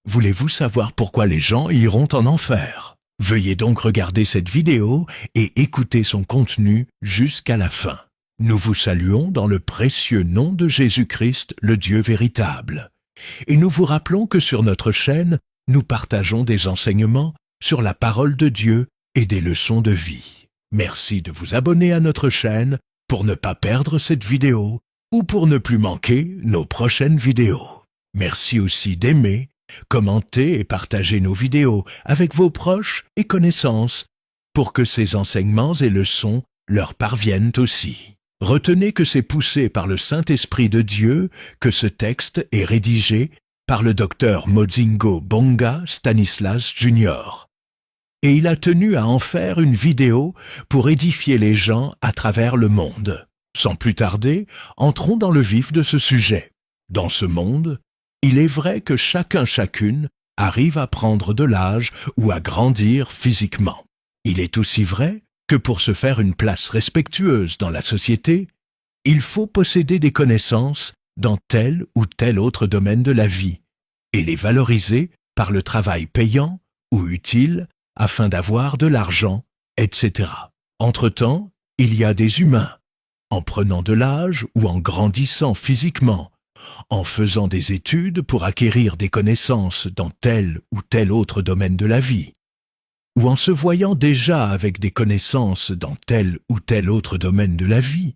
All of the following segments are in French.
Voulez-vous savoir pourquoi les gens iront en enfer? Veuillez donc regarder cette vidéo et écouter son contenu jusqu'à la fin. Nous vous saluons dans le précieux nom de Jésus-Christ, le Dieu véritable. Et nous vous rappelons que sur notre chaîne, nous partageons des enseignements sur la parole de Dieu et des leçons de vie. Merci de vous abonner à notre chaîne pour ne pas perdre cette vidéo ou pour ne plus manquer nos prochaines vidéos. Merci aussi d'aimer, commenter et partager nos vidéos avec vos proches et connaissances pour que ces enseignements et leçons leur parviennent aussi. Retenez que c'est poussé par le Saint-Esprit de Dieu que ce texte est rédigé par le docteur Modzingo Bonga Stanislas Jr. Et il a tenu à en faire une vidéo pour édifier les gens à travers le monde. Sans plus tarder, entrons dans le vif de ce sujet. Dans ce monde, il est vrai que chacune arrive à prendre de l'âge ou à grandir physiquement. Il est aussi vrai que pour se faire une place respectueuse dans la société, il faut posséder des connaissances dans tel ou tel autre domaine de la vie et les valoriser par le travail payant ou utile afin d'avoir de l'argent, etc. Entre-temps, il y a des humains. En prenant de l'âge ou en grandissant physiquement, en faisant des études pour acquérir des connaissances dans tel ou tel autre domaine de la vie, ou en se voyant déjà avec des connaissances dans tel ou tel autre domaine de la vie,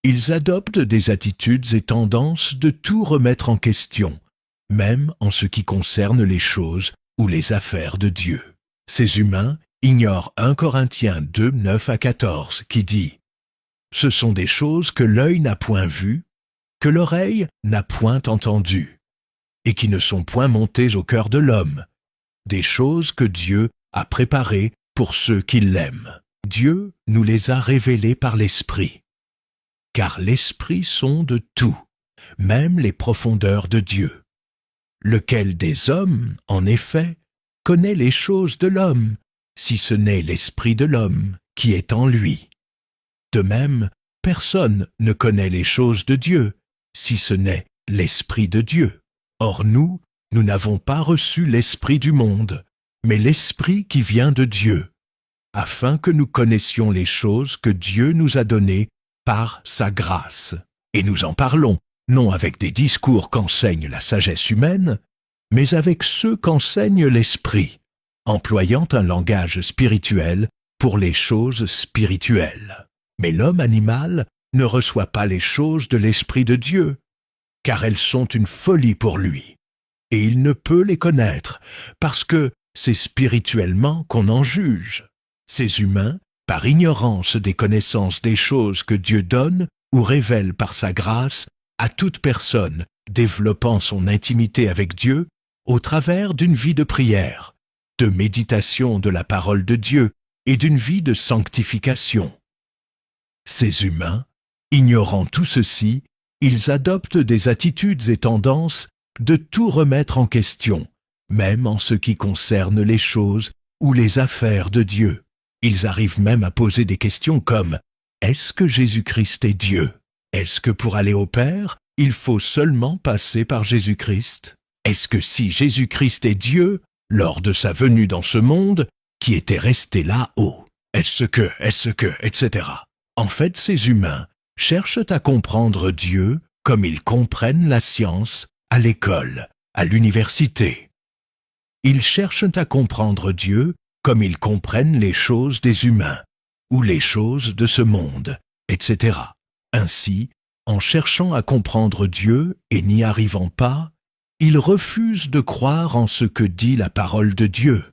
ils adoptent des attitudes et tendances de tout remettre en question, même en ce qui concerne les choses ou les affaires de Dieu. Ces humains ignorent 1 Corinthiens 2, 9 à 14, qui dit « Ce sont des choses que l'œil n'a point vues, que l'oreille n'a point entendues, et qui ne sont point montées au cœur de l'homme, des choses que Dieu a préparées pour ceux qui l'aiment. Dieu nous les a révélées par l'Esprit. Car l'Esprit sonde tout, même les profondeurs de Dieu. Lequel des hommes, en effet, connaît les choses de l'homme, si ce n'est l'Esprit de l'homme qui est en lui. De même, personne ne connaît les choses de Dieu, si ce n'est l'Esprit de Dieu. Or nous n'avons pas reçu l'Esprit du monde, mais l'Esprit qui vient de Dieu, afin que nous connaissions les choses que Dieu nous a données par sa grâce. Et nous en parlons, non avec des discours qu'enseigne la sagesse humaine, mais avec ceux qu'enseigne l'Esprit, employant un langage spirituel pour les choses spirituelles. Mais l'homme animal ne reçoit pas les choses de l'Esprit de Dieu, car elles sont une folie pour lui, et il ne peut les connaître, parce que c'est spirituellement qu'on en juge. Ces humains, par ignorance des connaissances des choses que Dieu donne ou révèle par sa grâce à toute personne développant son intimité avec Dieu au travers d'une vie de prière, de méditation de la parole de Dieu et d'une vie de sanctification. Ces humains, ignorant tout ceci, ils adoptent des attitudes et tendances de tout remettre en question, même en ce qui concerne les choses ou les affaires de Dieu. Ils arrivent même à poser des questions comme « Est-ce que Jésus-Christ est Dieu? Est-ce que pour aller au Père, il faut seulement passer par Jésus-Christ? Est-ce que si Jésus-Christ est Dieu, lors de sa venue dans ce monde, qui était resté là-haut, est-ce que, etc. » En fait, ces humains cherchent à comprendre Dieu comme ils comprennent la science à l'école, à l'université. Ils cherchent à comprendre Dieu comme ils comprennent les choses des humains, ou les choses de ce monde, etc. Ainsi, en cherchant à comprendre Dieu et n'y arrivant pas, ils refusent de croire en ce que dit la parole de Dieu.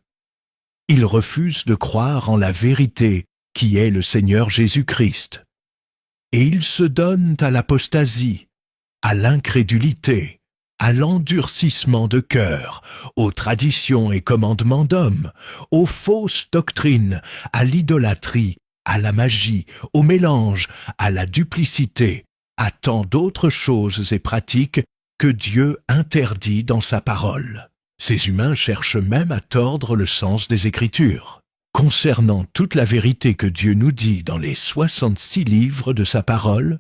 Ils refusent de croire en la vérité qui est le Seigneur Jésus-Christ. Et ils se donnent à l'apostasie, à l'incrédulité, à l'endurcissement de cœur, aux traditions et commandements d'hommes, aux fausses doctrines, à l'idolâtrie, à la magie, au mélange, à la duplicité, à tant d'autres choses et pratiques que Dieu interdit dans sa parole. Ces humains cherchent même à tordre le sens des Écritures. Concernant toute la vérité que Dieu nous dit dans les 66 livres de sa parole,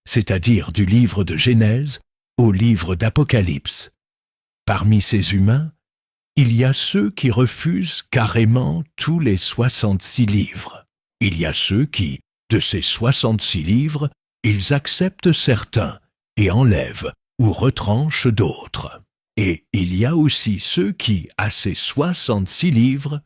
c'est-à-dire du livre de Genèse au livre d'Apocalypse. Parmi ces humains, Il y a ceux qui refusent carrément tous les 66 livres. Il y a ceux qui, de ces 66 livres, ils acceptent certains et enlèvent ou retranchent d'autres. Et il y a aussi ceux qui, à ces 66 livres,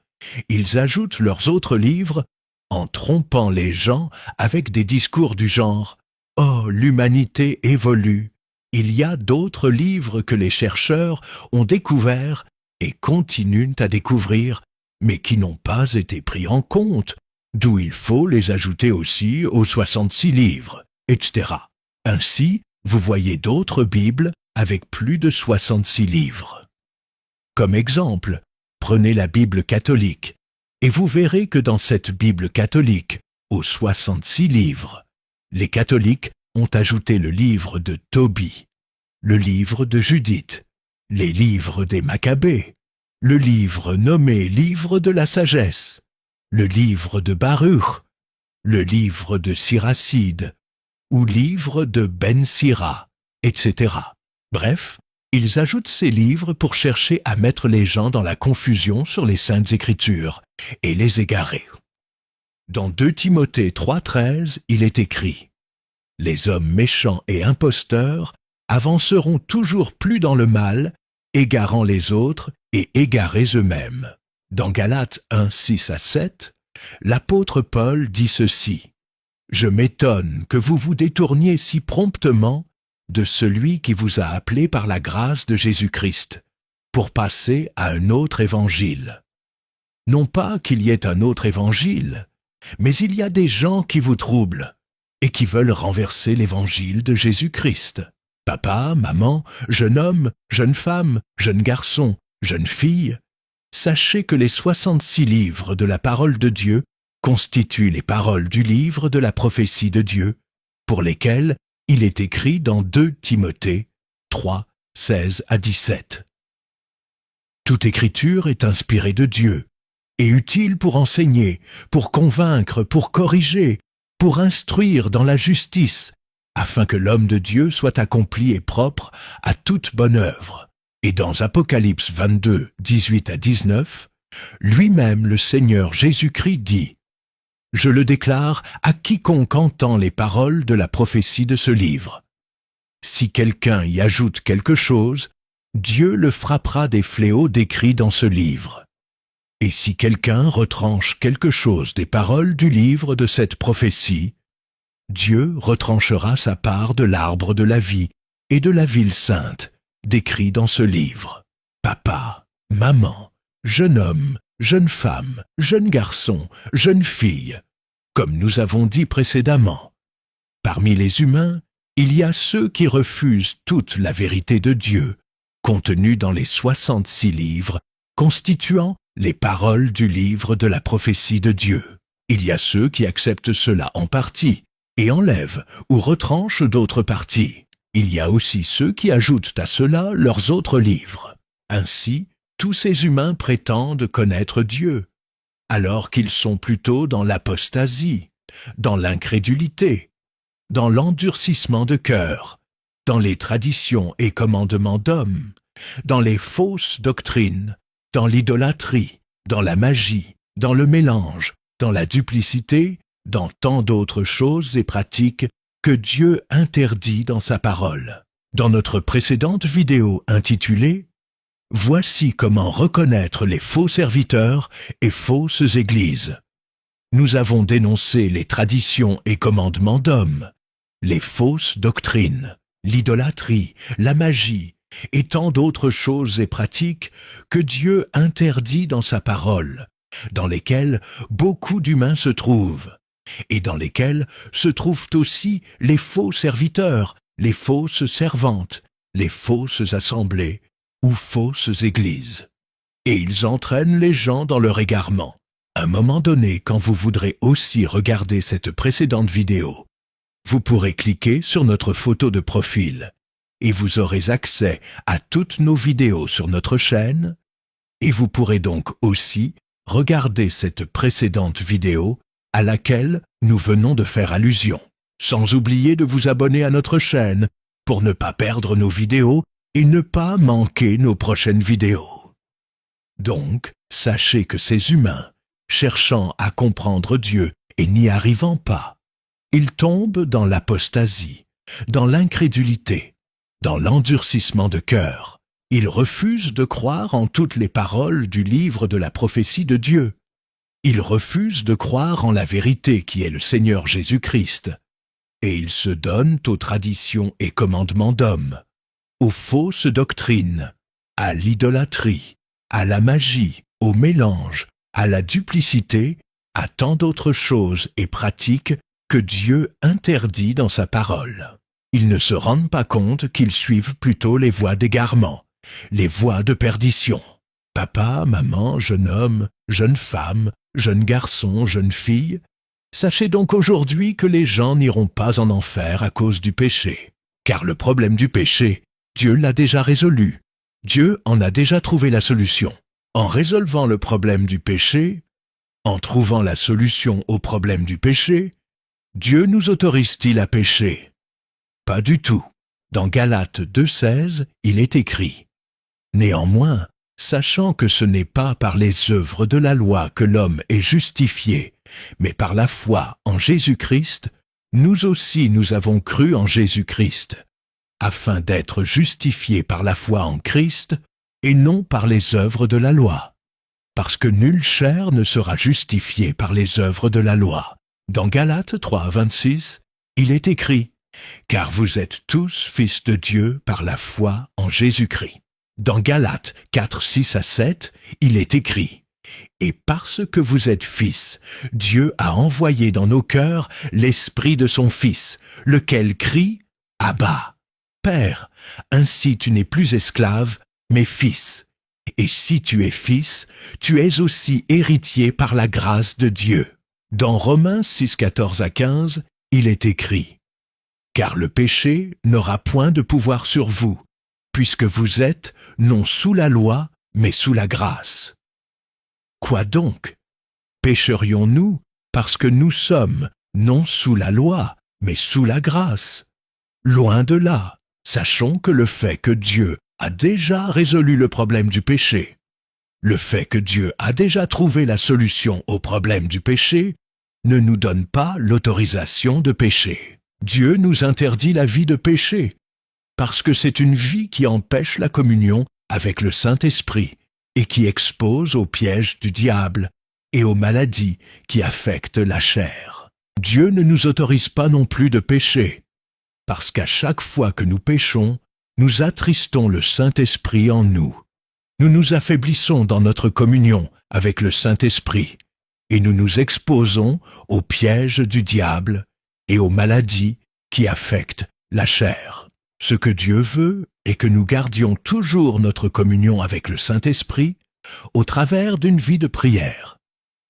ils ajoutent leurs autres livres en trompant les gens avec des discours du genre « Oh, l'humanité évolue ! Il y a d'autres livres que les chercheurs ont découverts et continuent à découvrir, mais qui n'ont pas été pris en compte, d'où il faut les ajouter aussi aux 66 livres, etc. » Ainsi, vous voyez d'autres Bibles avec plus de 66 livres. Comme exemple, prenez la Bible catholique, et vous verrez que dans cette Bible catholique, aux 66 livres, les catholiques ont ajouté le livre de Tobie, le livre de Judith, les livres des Maccabées, le livre nommé livre de la sagesse, le livre de Baruch, le livre de Siracide, ou livre de Ben-Sira, etc. Bref, ils ajoutent ces livres pour chercher à mettre les gens dans la confusion sur les Saintes Écritures et les égarer. Dans 2 Timothée 3,13, il est écrit « Les hommes méchants et imposteurs avanceront toujours plus dans le mal, égarant les autres et égarés eux-mêmes. » Dans Galates 1, 6 à 7, l'apôtre Paul dit ceci « Je m'étonne que vous vous détourniez si promptement de celui qui vous a appelé par la grâce de Jésus-Christ, pour passer à un autre évangile. Non pas qu'il y ait un autre évangile, mais il y a des gens qui vous troublent et qui veulent renverser l'évangile de Jésus-Christ. Papa, maman, jeune homme, jeune femme, jeune garçon, jeune fille, sachez que les 66 livres de la parole de Dieu constituent les paroles du livre de la prophétie de Dieu, pour lesquelles il est écrit dans 2 Timothée 3, 16 à 17. Toute écriture est inspirée de Dieu et utile pour enseigner, pour convaincre, pour corriger, pour instruire dans la justice, afin que l'homme de Dieu soit accompli et propre à toute bonne œuvre. Et dans Apocalypse 22, 18 à 19, lui-même le Seigneur Jésus-Christ dit « Je le déclare à quiconque entend les paroles de la prophétie de ce livre. Si quelqu'un y ajoute quelque chose, Dieu le frappera des fléaux décrits dans ce livre. Et si quelqu'un retranche quelque chose des paroles du livre de cette prophétie, Dieu retranchera sa part de l'arbre de la vie et de la ville sainte, décrit dans ce livre. Papa, maman, jeune homme, jeune femme, jeune garçon, jeune fille, comme nous avons dit précédemment. Parmi les humains, il y a ceux qui refusent toute la vérité de Dieu, contenue dans les 66 livres, constituant les paroles du livre de la prophétie de Dieu. Il y a ceux qui acceptent cela en partie, et enlèvent ou retranchent d'autres parties. Il y a aussi ceux qui ajoutent à cela leurs autres livres. Ainsi, tous ces humains prétendent connaître Dieu, alors qu'ils sont plutôt dans l'apostasie, dans l'incrédulité, dans l'endurcissement de cœur, dans les traditions et commandements d'hommes, dans les fausses doctrines, dans l'idolâtrie, dans la magie, dans le mélange, dans la duplicité, dans tant d'autres choses et pratiques que Dieu interdit dans sa parole. Dans notre précédente vidéo intitulée « Voici comment reconnaître les faux serviteurs et fausses églises », nous avons dénoncé les traditions et commandements d'hommes, les fausses doctrines, l'idolâtrie, la magie et tant d'autres choses et pratiques que Dieu interdit dans sa parole, dans lesquelles beaucoup d'humains se trouvent, et dans lesquelles se trouvent aussi les faux serviteurs, les fausses servantes, les fausses assemblées ou fausses églises. Et ils entraînent les gens dans leur égarement. À un moment donné, quand vous voudrez aussi regarder cette précédente vidéo, vous pourrez cliquer sur notre photo de profil et vous aurez accès à toutes nos vidéos sur notre chaîne et vous pourrez donc aussi regarder cette précédente vidéo à laquelle nous venons de faire allusion, sans oublier de vous abonner à notre chaîne pour ne pas perdre nos vidéos et ne pas manquer nos prochaines vidéos. Donc, sachez que ces humains, cherchant à comprendre Dieu et n'y arrivant pas, ils tombent dans l'apostasie, dans l'incrédulité, dans l'endurcissement de cœur. Ils refusent de croire en toutes les paroles du livre de la prophétie de Dieu. Ils refusent de croire en la vérité qui est le Seigneur Jésus-Christ. Et ils se donnent aux traditions et commandements d'hommes, aux fausses doctrines, à l'idolâtrie, à la magie, au mélange, à la duplicité, à tant d'autres choses et pratiques que Dieu interdit dans sa parole. Ils ne se rendent pas compte qu'ils suivent plutôt les voies d'égarement, les voies de perdition. Papa, maman, jeune homme, jeune femme, jeune garçon, jeune fille, sachez donc aujourd'hui que les gens n'iront pas en enfer à cause du péché. Car le problème du péché, Dieu l'a déjà résolu. Dieu en a déjà trouvé la solution. En résolvant le problème du péché, en trouvant la solution au problème du péché, Dieu nous autorise-t-il à pécher? Pas du tout. Dans Galates 2,16, il est écrit « Néanmoins, sachant que ce n'est pas par les œuvres de la loi que l'homme est justifié, mais par la foi en Jésus-Christ, nous aussi nous avons cru en Jésus-Christ, afin d'être justifiés par la foi en Christ et non par les œuvres de la loi. Parce que nulle chair ne sera justifiée par les œuvres de la loi. » Dans Galates 3,26, il est écrit « Car vous êtes tous fils de Dieu par la foi en Jésus-Christ. » Dans Galates 4,6-7, il est écrit « Et parce que vous êtes fils, Dieu a envoyé dans nos cœurs l'esprit de son Fils, lequel crie « Abba, Père, ainsi tu n'es plus esclave, mais fils. Et si tu es fils, tu es aussi héritier par la grâce de Dieu. » Dans Romains 6,14-15, il est écrit « Car le péché n'aura point de pouvoir sur vous, puisque vous êtes non sous la loi, mais sous la grâce. » Quoi donc? Pécherions-nous parce que nous sommes non sous la loi, mais sous la grâce? Loin de là, sachons que le fait que Dieu a déjà résolu le problème du péché, le fait que Dieu a déjà trouvé la solution au problème du péché, ne nous donne pas l'autorisation de pécher. Dieu nous interdit la vie de péché, parce que c'est une vie qui empêche la communion avec le Saint-Esprit et qui expose aux pièges du diable et aux maladies qui affectent la chair. Dieu ne nous autorise pas non plus de pécher, parce qu'à chaque fois que nous péchons, nous attristons le Saint-Esprit en nous. Nous nous affaiblissons dans notre communion avec le Saint-Esprit et nous nous exposons aux pièges du diable et aux maladies qui affectent la chair. Ce que Dieu veut est que nous gardions toujours notre communion avec le Saint-Esprit au travers d'une vie de prière,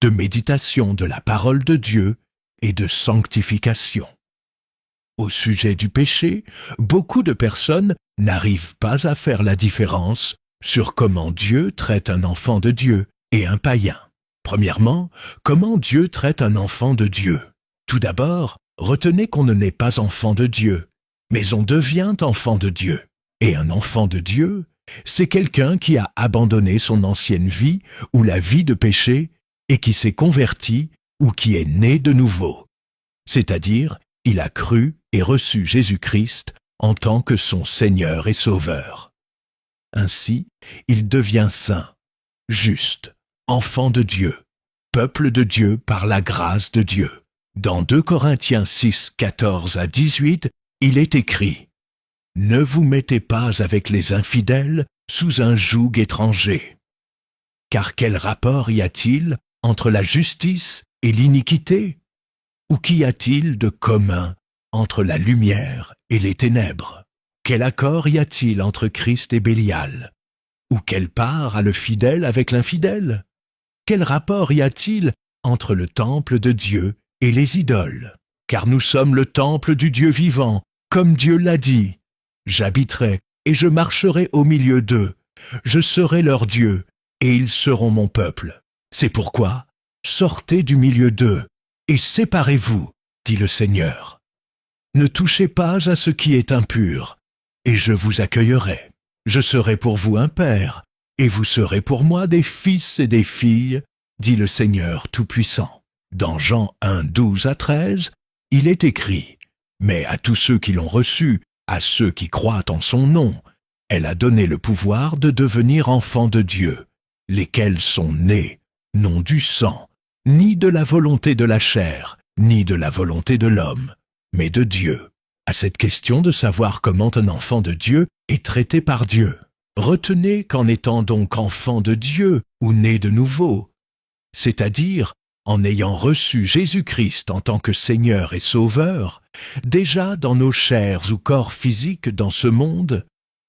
de méditation de la parole de Dieu et de sanctification. Au sujet du péché, beaucoup de personnes n'arrivent pas à faire la différence sur comment Dieu traite un enfant de Dieu et un païen. Premièrement, comment Dieu traite un enfant de Dieu. Tout d'abord, retenez qu'on ne naît pas enfant de Dieu, mais on devient enfant de Dieu. Et un enfant de Dieu, c'est quelqu'un qui a abandonné son ancienne vie ou la vie de péché et qui s'est converti ou qui est né de nouveau. C'est-à-dire, il a cru et reçu Jésus-Christ en tant que son Seigneur et Sauveur. Ainsi, il devient saint, juste, enfant de Dieu, peuple de Dieu par la grâce de Dieu. Dans 2 Corinthiens 6, 14-18, il est écrit « Ne vous mettez pas avec les infidèles sous un joug étranger. Car quel rapport y a-t-il entre la justice et l'iniquité? Ou qu'y a-t-il de commun entre la lumière et les ténèbres? Quel accord y a-t-il entre Christ et Bélial? Ou quelle part a le fidèle avec l'infidèle? Quel rapport y a-t-il entre le temple de Dieu et les idoles? Car nous sommes le temple du Dieu vivant, comme Dieu l'a dit. J'habiterai et je marcherai au milieu d'eux. Je serai leur Dieu et ils seront mon peuple. C'est pourquoi, sortez du milieu d'eux et séparez-vous, dit le Seigneur. Ne touchez pas à ce qui est impur, et je vous accueillerai. Je serai pour vous un père, et vous serez pour moi des fils et des filles, dit le Seigneur Tout-Puissant. Dans Jean 1, 12 à 13, il est écrit, « Mais à tous ceux qui l'ont reçu, à ceux qui croient en son nom, elle a donné le pouvoir de devenir enfants de Dieu, lesquels sont nés, non du sang, ni de la volonté de la chair, ni de la volonté de l'homme, mais de Dieu. » À cette question de savoir comment un enfant de Dieu est traité par Dieu, retenez qu'en étant donc enfant de Dieu ou né de nouveau, c'est-à-dire en ayant reçu Jésus-Christ en tant que Seigneur et Sauveur, déjà dans nos chairs ou corps physiques dans ce monde,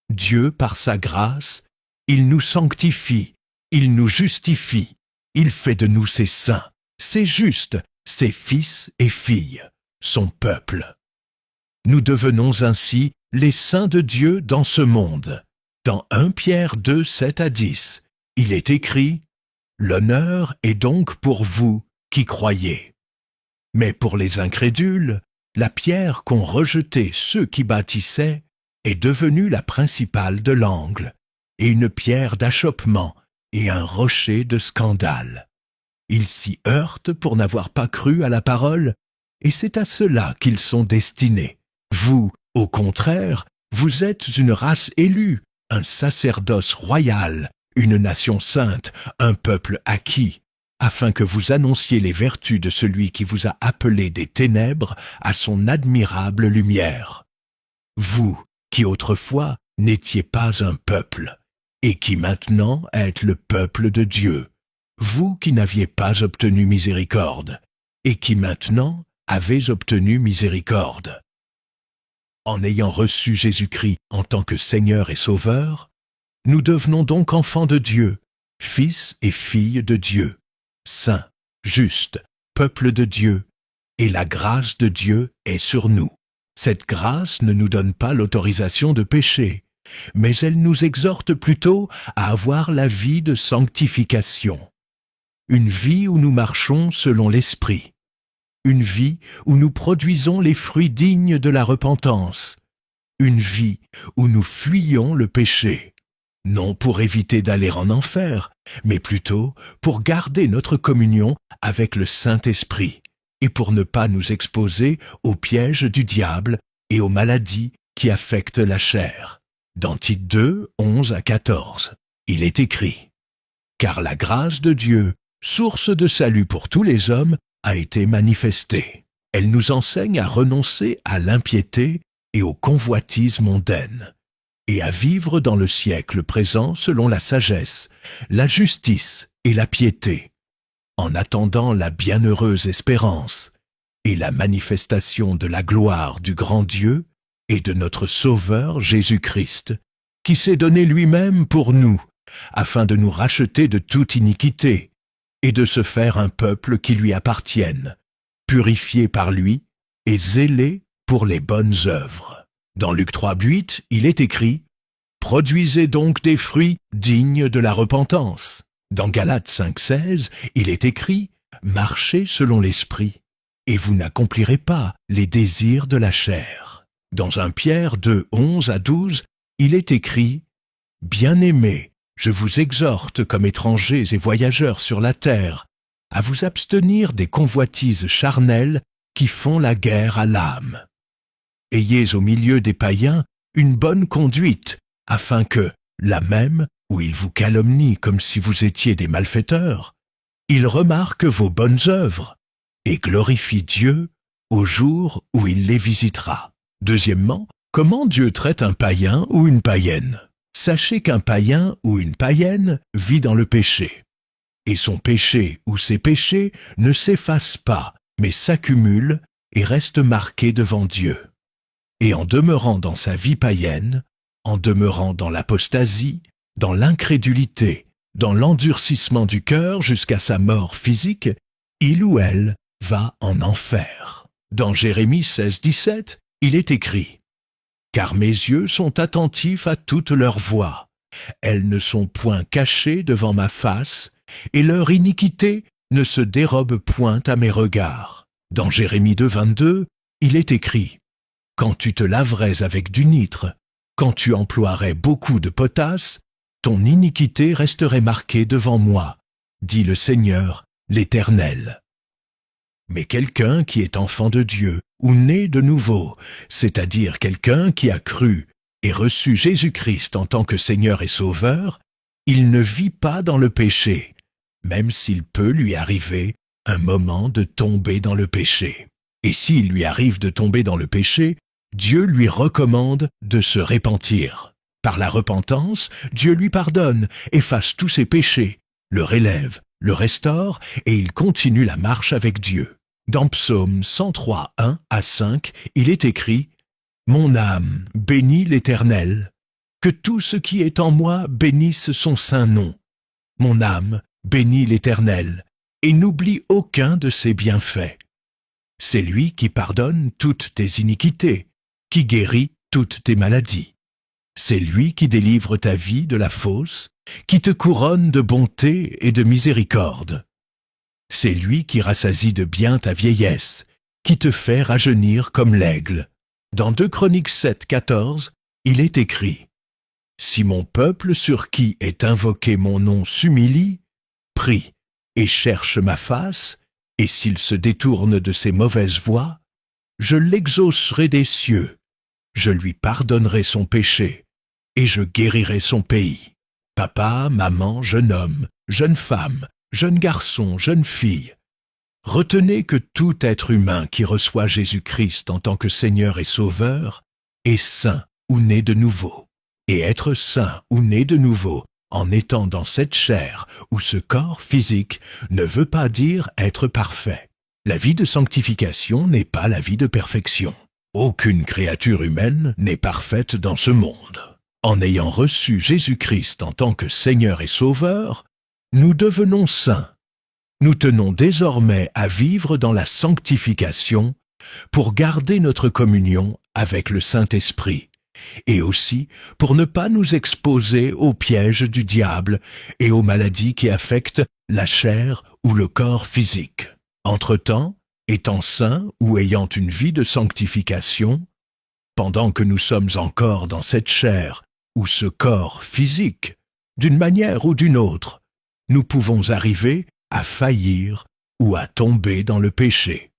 Dieu, par sa grâce, il nous sanctifie, il nous justifie, il fait de nous ses saints, ses justes, ses fils et filles, son peuple. Nous devenons ainsi les saints de Dieu dans ce monde. Dans 1 Pierre 2, 7 à 10, il est écrit « L'honneur est donc pour vous qui croyez. Mais pour les incrédules, la pierre qu'ont rejetée ceux qui bâtissaient est devenue la principale de l'angle, et une pierre d'achoppement et un rocher de scandale. Ils s'y heurtent pour n'avoir pas cru à la parole, et c'est à cela qu'ils sont destinés. Vous, au contraire, vous êtes une race élue, un sacerdoce royal, une nation sainte, un peuple acquis, afin que vous annonciez les vertus de celui qui vous a appelés des ténèbres à son admirable lumière. Vous, qui autrefois n'étiez pas un peuple, et qui maintenant êtes le peuple de Dieu, vous qui n'aviez pas obtenu miséricorde, et qui maintenant avez obtenu miséricorde. En ayant reçu Jésus-Christ en tant que Seigneur et Sauveur, nous devenons donc enfants de Dieu, fils et filles de Dieu, saints, justes, peuple de Dieu, et la grâce de Dieu est sur nous. Cette grâce ne nous donne pas l'autorisation de pécher, mais elle nous exhorte plutôt à avoir la vie de sanctification, une vie où nous marchons selon l'Esprit, une vie où nous produisons les fruits dignes de la repentance, une vie où nous fuyons le péché, non pour éviter d'aller en enfer, mais plutôt pour garder notre communion avec le Saint-Esprit et pour ne pas nous exposer aux pièges du diable et aux maladies qui affectent la chair. Dans Tite 2, 11 à 14, il est écrit « Car la grâce de Dieu, source de salut pour tous les hommes, a été manifestée. Elle nous enseigne à renoncer à l'impiété et aux convoitises mondaines, et à vivre dans le siècle présent selon la sagesse, la justice et la piété, en attendant la bienheureuse espérance et la manifestation de la gloire du grand Dieu et de notre Sauveur Jésus-Christ, qui s'est donné lui-même pour nous, afin de nous racheter de toute iniquité, et de se faire un peuple qui lui appartienne, purifié par lui et zélé pour les bonnes œuvres. » Dans Luc 3, 8, il est écrit « Produisez donc des fruits dignes de la repentance. » Dans Galates 5, 16, il est écrit « Marchez selon l'Esprit, et vous n'accomplirez pas les désirs de la chair. » Dans 1 Pierre 2, 11 à 12, il est écrit « Bien-aimés, je vous exhorte comme étrangers et voyageurs sur la terre, à vous abstenir des convoitises charnelles qui font la guerre à l'âme. Ayez au milieu des païens une bonne conduite, afin que, là même où ils vous calomnient comme si vous étiez des malfaiteurs, ils remarquent vos bonnes œuvres et glorifient Dieu au jour où il les visitera. Deuxièmement, comment Dieu traite un païen ou une païenne ? Sachez qu'un païen ou une païenne vit dans le péché, et son péché ou ses péchés ne s'effacent pas, mais s'accumulent et restent marqués devant Dieu. Et en demeurant dans sa vie païenne, en demeurant dans l'apostasie, dans l'incrédulité, dans l'endurcissement du cœur jusqu'à sa mort physique, il ou elle va en enfer. Dans Jérémie 16, 17, il est écrit « Car mes yeux sont attentifs à toutes leurs voies. Elles ne sont point cachées devant ma face, et leur iniquité ne se dérobe point à mes regards. » Dans Jérémie 2, 22, il est écrit « Quand tu te laverais avec du nitre, quand tu emploierais beaucoup de potasse, ton iniquité resterait marquée devant moi, dit le Seigneur, l'Éternel. Mais quelqu'un qui est enfant de Dieu ou né de nouveau, c'est-à-dire quelqu'un qui a cru et reçu Jésus-Christ en tant que Seigneur et Sauveur, il ne vit pas dans le péché, même s'il peut lui arriver un moment de tomber dans le péché. Et s'il lui arrive de tomber dans le péché, Dieu lui recommande de se repentir. Par la repentance, Dieu lui pardonne, efface tous ses péchés, le relève, le restaure et il continue la marche avec Dieu. Dans Psaume 103, 1 à 5, il est écrit « Mon âme bénit l'Éternel, que tout ce qui est en moi bénisse son saint nom. Mon âme bénit l'Éternel, et n'oublie aucun de ses bienfaits. C'est lui qui pardonne toutes tes iniquités, qui guérit toutes tes maladies. C'est lui qui délivre ta vie de la fausse, qui te couronne de bonté et de miséricorde. C'est lui qui rassasie de bien ta vieillesse, qui te fait rajeunir comme l'aigle. » Dans 2 Chroniques 7, 14, il est écrit « Si mon peuple sur qui est invoqué mon nom s'humilie, prie et cherche ma face, et s'il se détourne de ses mauvaises voies, je l'exaucerai des cieux, je lui pardonnerai son péché, et je guérirai son pays. Papa, maman, jeune homme, jeune femme, jeune garçon, jeune fille, retenez que tout être humain qui reçoit Jésus-Christ en tant que Seigneur et Sauveur est saint ou né de nouveau. Et être saint ou né de nouveau, en étant dans cette chair ou ce corps physique, ne veut pas dire être parfait. La vie de sanctification n'est pas la vie de perfection. Aucune créature humaine n'est parfaite dans ce monde. En ayant reçu Jésus-Christ en tant que Seigneur et Sauveur, nous devenons saints. Nous tenons désormais à vivre dans la sanctification pour garder notre communion avec le Saint-Esprit et aussi pour ne pas nous exposer aux pièges du diable et aux maladies qui affectent la chair ou le corps physique. Entre-temps, étant saints ou ayant une vie de sanctification, pendant que nous sommes encore dans cette chair ou ce corps physique, d'une manière ou d'une autre, nous pouvons arriver à faillir ou à tomber dans le péché.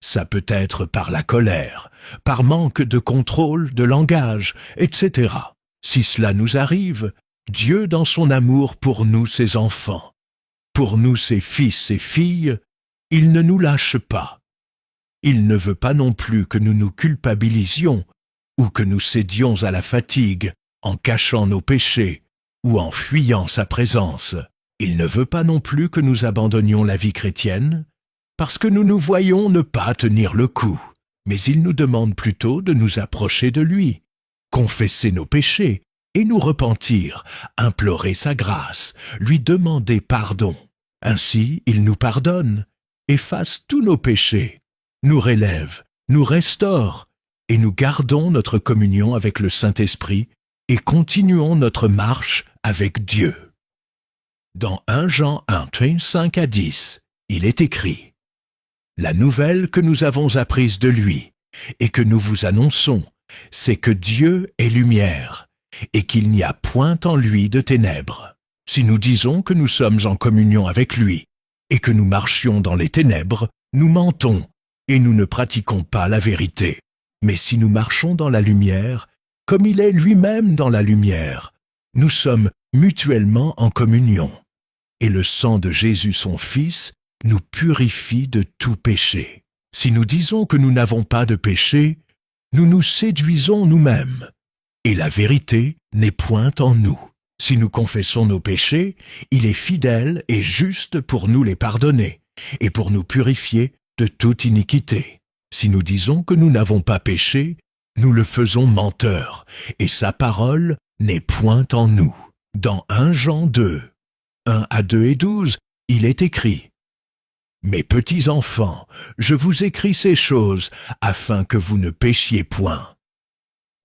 Ça peut être par la colère, par manque de contrôle de langage, etc. Si cela nous arrive, Dieu, dans son amour pour nous, ses enfants, pour nous, ses fils et filles, il ne nous lâche pas. Il ne veut pas non plus que nous nous culpabilisions ou que nous cédions à la fatigue en cachant nos péchés ou en fuyant sa présence. Il ne veut pas non plus que nous abandonnions la vie chrétienne, parce que nous nous voyons ne pas tenir le coup, mais il nous demande plutôt de nous approcher de lui, confesser nos péchés et nous repentir, implorer sa grâce, lui demander pardon. Ainsi, il nous pardonne, efface tous nos péchés, nous relève, nous restaure, et nous gardons notre communion avec le Saint-Esprit et continuons notre marche avec Dieu. Dans 1 Jean 1, 5 à 10, il est écrit « La nouvelle que nous avons apprise de lui et que nous vous annonçons, c'est que Dieu est lumière et qu'il n'y a point en lui de ténèbres. Si nous disons que nous sommes en communion avec lui et que nous marchions dans les ténèbres, nous mentons et nous ne pratiquons pas la vérité. Mais si nous marchons dans la lumière, comme il est lui-même dans la lumière, nous sommes mutuellement en communion. Et le sang de Jésus son Fils nous purifie de tout péché. Si nous disons que nous n'avons pas de péché, nous nous séduisons nous-mêmes, et la vérité n'est point en nous. Si nous confessons nos péchés, il est fidèle et juste pour nous les pardonner, et pour nous purifier de toute iniquité. Si nous disons que nous n'avons pas péché, nous le faisons menteur, et sa parole n'est point en nous. Dans 1 Jean 2, 1 à 2 et 12, il est écrit « Mes petits enfants, je vous écris ces choses afin que vous ne péchiez point.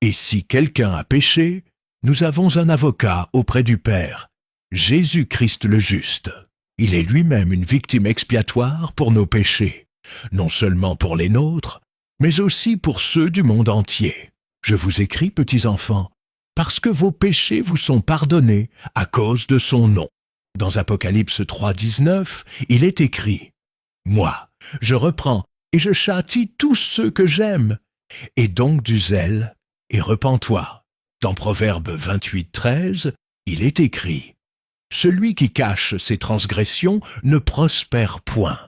Et si quelqu'un a péché, nous avons un avocat auprès du Père, Jésus-Christ le juste. Il est lui-même une victime expiatoire pour nos péchés, non seulement pour les nôtres, mais aussi pour ceux du monde entier. Je vous écris, petits enfants, parce que vos péchés vous sont pardonnés à cause de son nom. Dans Apocalypse 3,19, il est écrit « Moi, je reprends et je châtie tous ceux que j'aime. Et donc du zèle et repens-toi. » Dans Proverbe 28,13, il est écrit « Celui qui cache ses transgressions ne prospère point.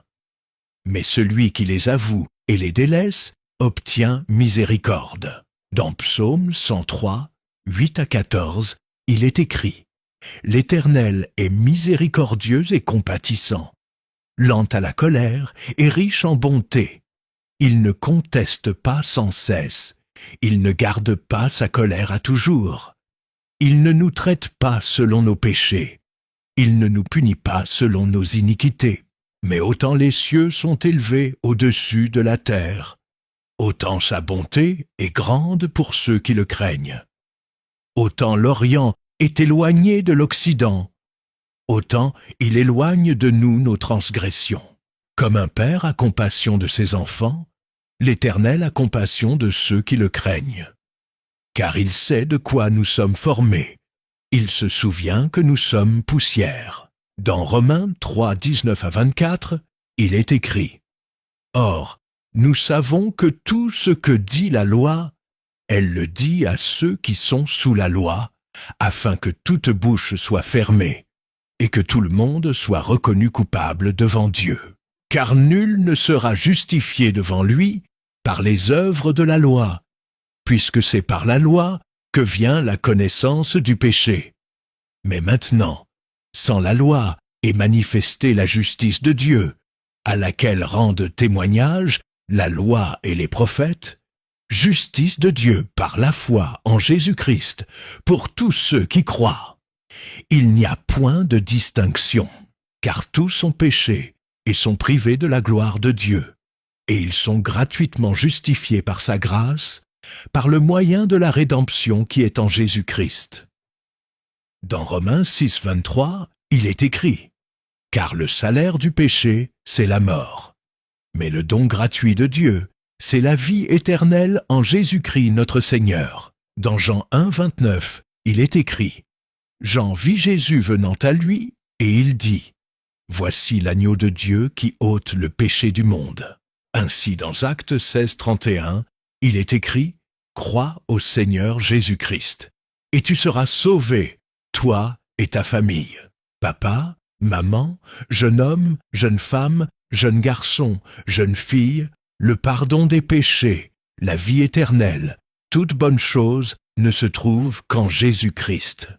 Mais celui qui les avoue et les délaisse obtient miséricorde. » Dans Psaume 103, 8 à 14, il est écrit « L'Éternel est miséricordieux et compatissant, lent à la colère et riche en bonté. Il ne conteste pas sans cesse, il ne garde pas sa colère à toujours. Il ne nous traite pas selon nos péchés, il ne nous punit pas selon nos iniquités. Mais autant les cieux sont élevés au-dessus de la terre, autant sa bonté est grande pour ceux qui le craignent. Autant l'Orient est éloigné de l'Occident, autant il éloigne de nous nos transgressions. Comme un père a compassion de ses enfants, l'Éternel a compassion de ceux qui le craignent. Car il sait de quoi nous sommes formés. Il se souvient que nous sommes poussière. Dans Romains 3, 19 à 24, il est écrit « Or, nous savons que tout ce que dit la loi, elle le dit à ceux qui sont sous la loi, afin que toute bouche soit fermée, et que tout le monde soit reconnu coupable devant Dieu. Car nul ne sera justifié devant lui par les œuvres de la loi, puisque c'est par la loi que vient la connaissance du péché. Mais maintenant, sans la loi est manifestée la justice de Dieu, à laquelle rendent témoignage la loi et les prophètes, justice de Dieu par la foi en Jésus-Christ pour tous ceux qui croient. Il n'y a point de distinction, car tous ont péché et sont privés de la gloire de Dieu, et ils sont gratuitement justifiés par sa grâce, par le moyen de la rédemption qui est en Jésus-Christ. Dans Romains 6, 23, il est écrit « Car le salaire du péché, c'est la mort. Mais le don gratuit de Dieu, c'est la vie éternelle en Jésus-Christ notre Seigneur. » Dans Jean 1, 29, il est écrit « Jean vit Jésus venant à lui, et il dit « Voici l'agneau de Dieu qui ôte le péché du monde. » Ainsi, dans Actes 16, 31, il est écrit « Crois au Seigneur Jésus-Christ, et tu seras sauvé, toi et ta famille. » Papa, maman, jeune homme, jeune femme, jeune garçon, jeune fille, le pardon des péchés, la vie éternelle, toute bonne chose ne se trouve qu'en Jésus-Christ.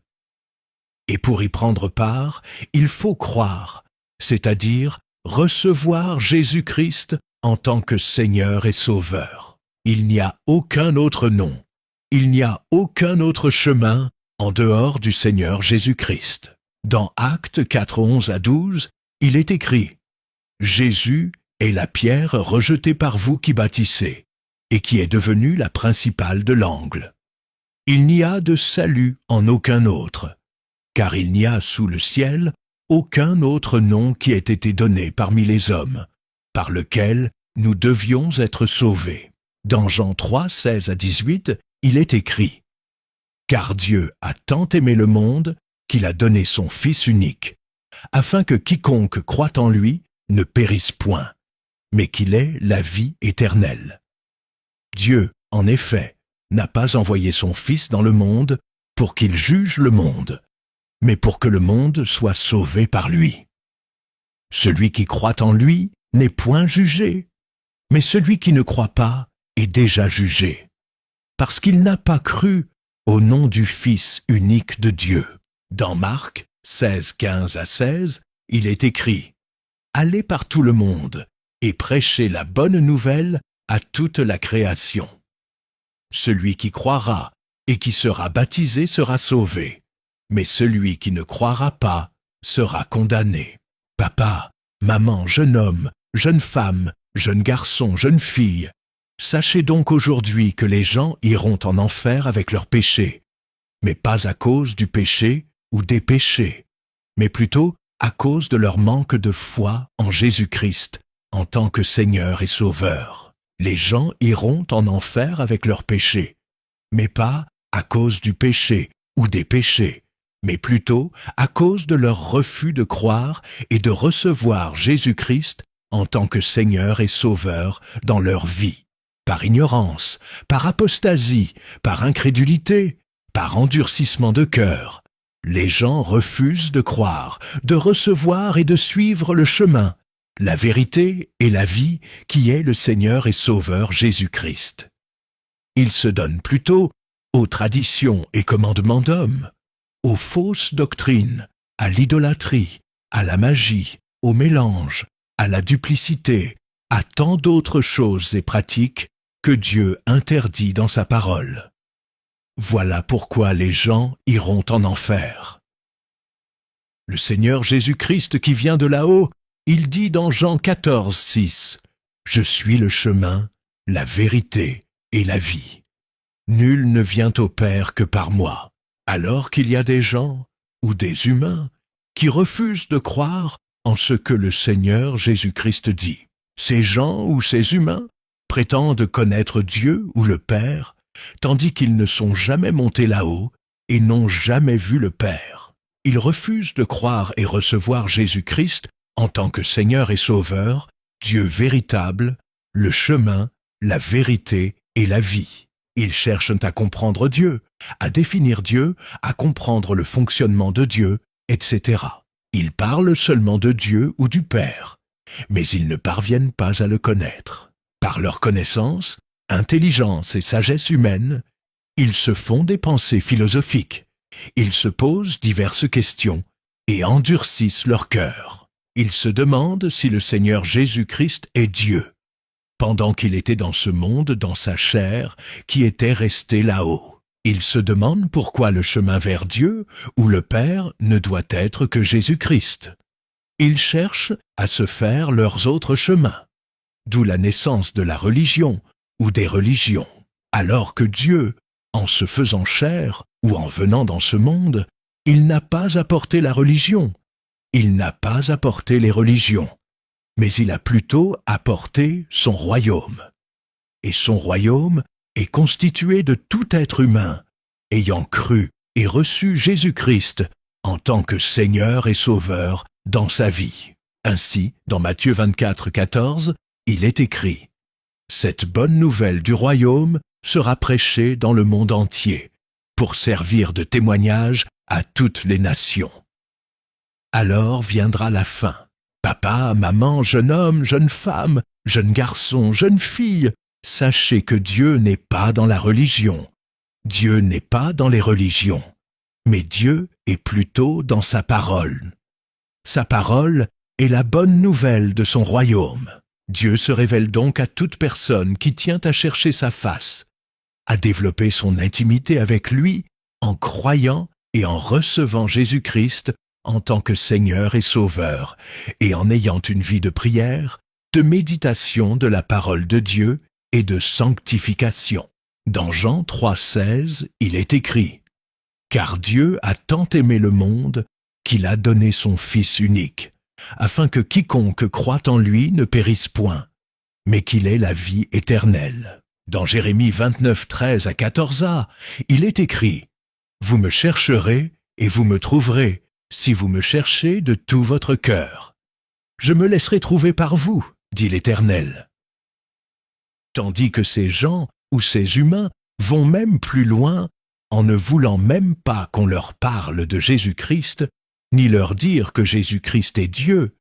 Et pour y prendre part, il faut croire, c'est-à-dire recevoir Jésus-Christ en tant que Seigneur et Sauveur. Il n'y a aucun autre nom, il n'y a aucun autre chemin en dehors du Seigneur Jésus-Christ. Dans Actes 4, 11 à 12, il est écrit « Jésus est la pierre rejetée par vous qui bâtissez, et qui est devenue la principale de l'angle. Il n'y a de salut en aucun autre, car il n'y a sous le ciel aucun autre nom qui ait été donné parmi les hommes, par lequel nous devions être sauvés. » Dans Jean 3, 16 à 18, il est écrit « Car Dieu a tant aimé le monde qu'il a donné son Fils unique, afin que quiconque croit en lui ne périsse point, mais qu'il ait la vie éternelle. Dieu, en effet, n'a pas envoyé son Fils dans le monde pour qu'il juge le monde, mais pour que le monde soit sauvé par lui. Celui qui croit en lui n'est point jugé, mais celui qui ne croit pas est déjà jugé, parce qu'il n'a pas cru au nom du Fils unique de Dieu. Dans Marc 16, 15 à 16, il est écrit « Allez par tout le monde et prêchez la bonne nouvelle à toute la création. Celui qui croira et qui sera baptisé sera sauvé, mais celui qui ne croira pas sera condamné. » Papa, maman, jeune homme, jeune femme, jeune garçon, jeune fille, sachez donc aujourd'hui que les gens iront en enfer avec leurs péchés, mais pas à cause du péché ou des péchés, mais plutôt à cause de leur manque de foi en Jésus-Christ en tant que Seigneur et Sauveur. Les gens iront en enfer avec leurs péchés, mais pas à cause du péché ou des péchés, mais plutôt à cause de leur refus de croire et de recevoir Jésus-Christ en tant que Seigneur et Sauveur dans leur vie. Par ignorance, par apostasie, par incrédulité, par endurcissement de cœur, les gens refusent de croire, de recevoir et de suivre le chemin, la vérité et la vie qui est le Seigneur et Sauveur Jésus-Christ. Ils se donnent plutôt aux traditions et commandements d'hommes, aux fausses doctrines, à l'idolâtrie, à la magie, au mélange, à la duplicité, à tant d'autres choses et pratiques que Dieu interdit dans sa parole. Voilà pourquoi les gens iront en enfer. Le Seigneur Jésus-Christ qui vient de là-haut, il dit dans Jean 14, 6, « Je suis le chemin, la vérité et la vie. Nul ne vient au Père que par moi. » Alors qu'il y a des gens, ou des humains, qui refusent de croire en ce que le Seigneur Jésus-Christ dit. Ces gens ou ces humains prétendent connaître Dieu ou le Père, tandis qu'ils ne sont jamais montés là-haut et n'ont jamais vu le Père. Ils refusent de croire et recevoir Jésus-Christ en tant que Seigneur et Sauveur, Dieu véritable, le chemin, la vérité et la vie. Ils cherchent à comprendre Dieu, à définir Dieu, à comprendre le fonctionnement de Dieu, etc. Ils parlent seulement de Dieu ou du Père, mais ils ne parviennent pas à le connaître. Par leur connaissance, intelligence et sagesse humaine, ils se font des pensées philosophiques. Ils se posent diverses questions et endurcissent leur cœur. Ils se demandent si le Seigneur Jésus-Christ est Dieu, pendant qu'il était dans ce monde, dans sa chair, qui était restée là-haut. Ils se demandent pourquoi le chemin vers Dieu ou le Père ne doit être que Jésus-Christ. Ils cherchent à se faire leurs autres chemins, d'où la naissance de la religion ou des religions, alors que Dieu, en se faisant chair ou en venant dans ce monde, il n'a pas apporté la religion, il n'a pas apporté les religions, mais il a plutôt apporté son royaume. Et son royaume est constitué de tout être humain, ayant cru et reçu Jésus-Christ en tant que Seigneur et Sauveur dans sa vie. Ainsi, dans Matthieu 24, 14, il est écrit « Cette bonne nouvelle du royaume sera prêchée dans le monde entier, pour servir de témoignage à toutes les nations. Alors viendra la fin. Papa, maman, jeune homme, jeune femme, jeune garçon, jeune fille, sachez que Dieu n'est pas dans la religion. Dieu n'est pas dans les religions, mais Dieu est plutôt dans sa parole. Sa parole est la bonne nouvelle de son royaume. Dieu se révèle donc à toute personne qui tient à chercher sa face, à développer son intimité avec lui en croyant et en recevant Jésus-Christ en tant que Seigneur et Sauveur, et en ayant une vie de prière, de méditation de la parole de Dieu et de sanctification. Dans Jean 3,16, il est écrit « Car Dieu a tant aimé le monde qu'il a donné son Fils unique, afin que quiconque croit en lui ne périsse point, mais qu'il ait la vie éternelle. » Dans Jérémie 29, 13 à 14a, il est écrit « Vous me chercherez et vous me trouverez, si vous me cherchez de tout votre cœur. Je me laisserai trouver par vous, dit l'Éternel. » Tandis que ces gens ou ces humains vont même plus loin en ne voulant même pas qu'on leur parle de Jésus-Christ, ni leur dire que Jésus-Christ est Dieu,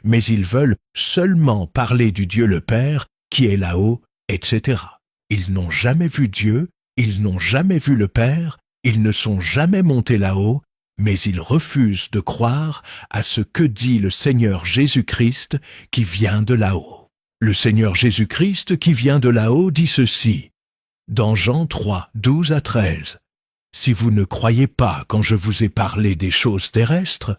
mais ils veulent seulement parler du Dieu le Père qui est là-haut, etc. Ils n'ont jamais vu Dieu, ils n'ont jamais vu le Père, ils ne sont jamais montés là-haut, mais ils refusent de croire à ce que dit le Seigneur Jésus-Christ qui vient de là-haut. Le Seigneur Jésus-Christ qui vient de là-haut dit ceci, dans Jean 3, 12 à 13. « Si vous ne croyez pas quand je vous ai parlé des choses terrestres,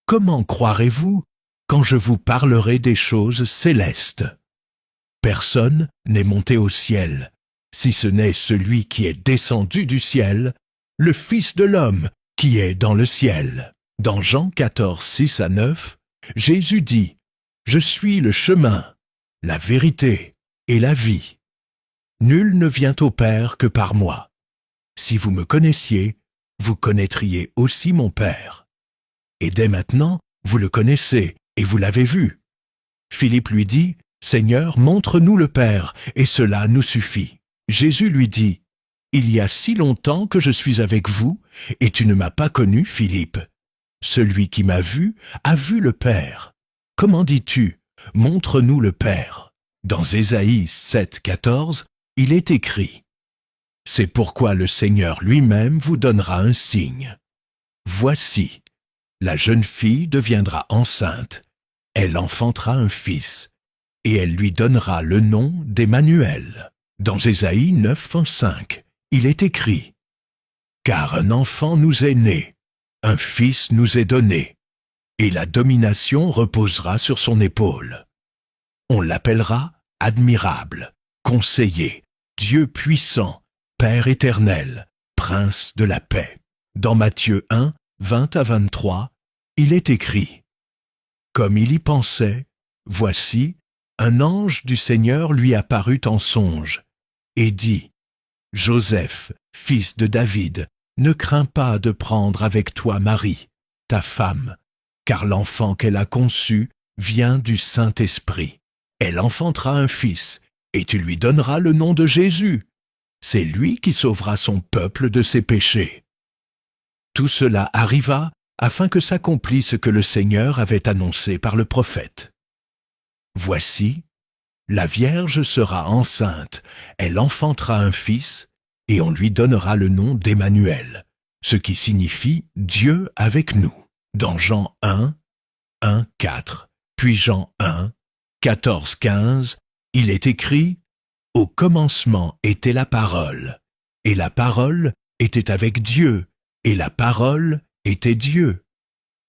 comment croirez-vous quand je vous parlerai des choses célestes ? Personne n'est monté au ciel, si ce n'est celui qui est descendu du ciel, le Fils de l'homme qui est dans le ciel. » Dans Jean 14, 6 à 9, Jésus dit « Je suis le chemin, la vérité et la vie. Nul ne vient au Père que par moi. Si vous me connaissiez, vous connaîtriez aussi mon Père. Et dès maintenant, vous le connaissez et vous l'avez vu. » Philippe lui dit, « Seigneur, montre-nous le Père, et cela nous suffit. » Jésus lui dit, « Il y a si longtemps que je suis avec vous, et tu ne m'as pas connu, Philippe. Celui qui m'a vu a vu le Père. Comment dis-tu, montre-nous le Père ?» Dans Ésaïe 7, 14, il est écrit, « C'est pourquoi le Seigneur lui-même vous donnera un signe. Voici, la jeune fille deviendra enceinte, elle enfantera un fils, et elle lui donnera le nom d'Emmanuel. » Dans Ésaïe 9, 5, il est écrit, « Car un enfant nous est né, un fils nous est donné, et la domination reposera sur son épaule. On l'appellera admirable, conseiller, Dieu puissant, Père éternel, Prince de la paix. » Dans Matthieu 1, 20 à 23, il est écrit, « Comme il y pensait, voici, un ange du Seigneur lui apparut en songe, et dit, « Joseph, fils de David, ne crains pas de prendre avec toi Marie, ta femme, car l'enfant qu'elle a conçu vient du Saint-Esprit. Elle enfantera un fils, et tu lui donneras le nom de Jésus. C'est lui qui sauvera son peuple de ses péchés. » Tout cela arriva afin que s'accomplisse ce que le Seigneur avait annoncé par le prophète. « Voici, la Vierge sera enceinte, elle enfantera un fils, et on lui donnera le nom d'Emmanuel, ce qui signifie Dieu avec nous. » Dans Jean 1, 1, 4, puis Jean 1, 14, 15, il est écrit, « Au commencement était la parole, et la parole était avec Dieu, et la parole était Dieu.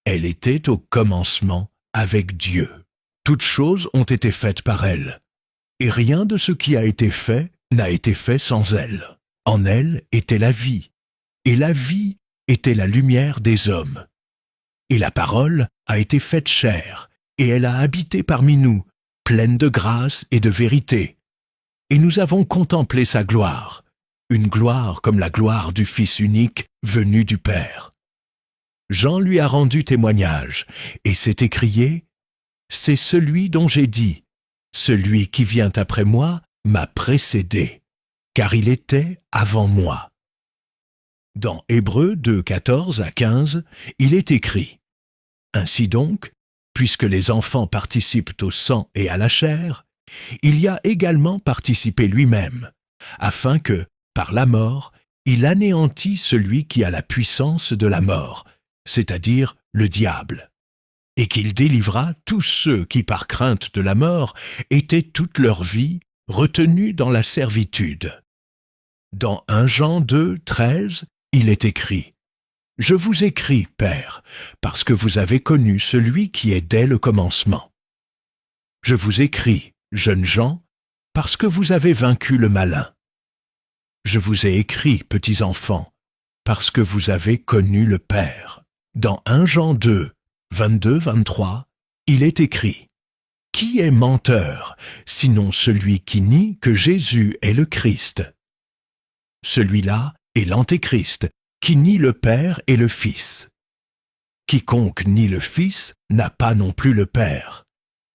Elle était au commencement avec Dieu. Toutes choses ont été faites par elle, et rien de ce qui a été fait n'a été fait sans elle. En elle était la vie, et la vie était la lumière des hommes. Et la parole a été faite chair, et elle a habité parmi nous, pleine de grâce et de vérité. Et nous avons contemplé sa gloire, une gloire comme la gloire du Fils unique venu du Père. » Jean lui a rendu témoignage, et s'est écrié, « C'est celui dont j'ai dit, celui qui vient après moi m'a précédé, car il était avant moi. » Dans Hébreux 2, 14 à 15, il est écrit, « Ainsi donc, puisque les enfants participent au sang et à la chair, il y a également participé lui-même, afin que, par la mort, il anéantit celui qui a la puissance de la mort, c'est-à-dire le diable, et qu'il délivra tous ceux qui, par crainte de la mort, étaient toute leur vie retenus dans la servitude. » Dans 1 Jean 2, 13, il est écrit, « Je vous écris, Père, parce que vous avez connu celui qui est dès le commencement. Je vous écris, jeunes gens, parce que vous avez vaincu le malin. Je vous ai écrit, petits enfants, parce que vous avez connu le Père. » Dans 1 Jean 2, 22-23, il est écrit, « Qui est menteur, sinon celui qui nie que Jésus est le Christ? Celui-là est l'Antéchrist, qui nie le Père et le Fils. Quiconque nie le Fils n'a pas non plus le Père.